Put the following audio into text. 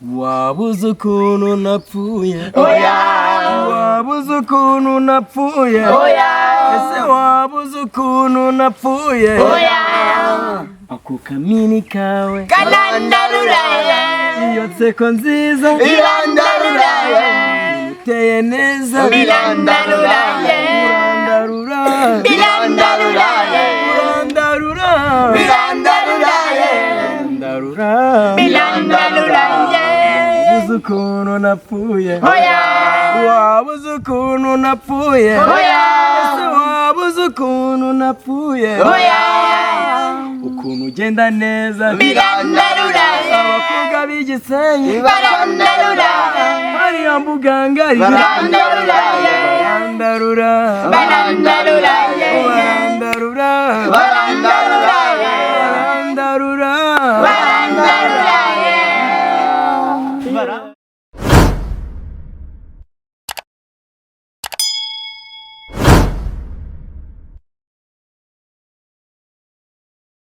wabuze ukuntu napfuye oya wabuze ukuntu napfuye oya ese wabuze ukuntu napfuye oya ako kamini kawe kanandaruraye iyo nseko nziza irandaruraye uteye neza birandaruraye urandarura birandaruraye urandarura birandaruraye urandarura birandaruraye wabuze ukuntu napfuye oya wabuze ukuntu napfuye oya ese wabuze ukuntu napfuye oya ukuntu ugenda neza birandaruraye abakobwa b'igisenyi barandaruraye hariya mbugangari barandaruraye barandarura barandaruraye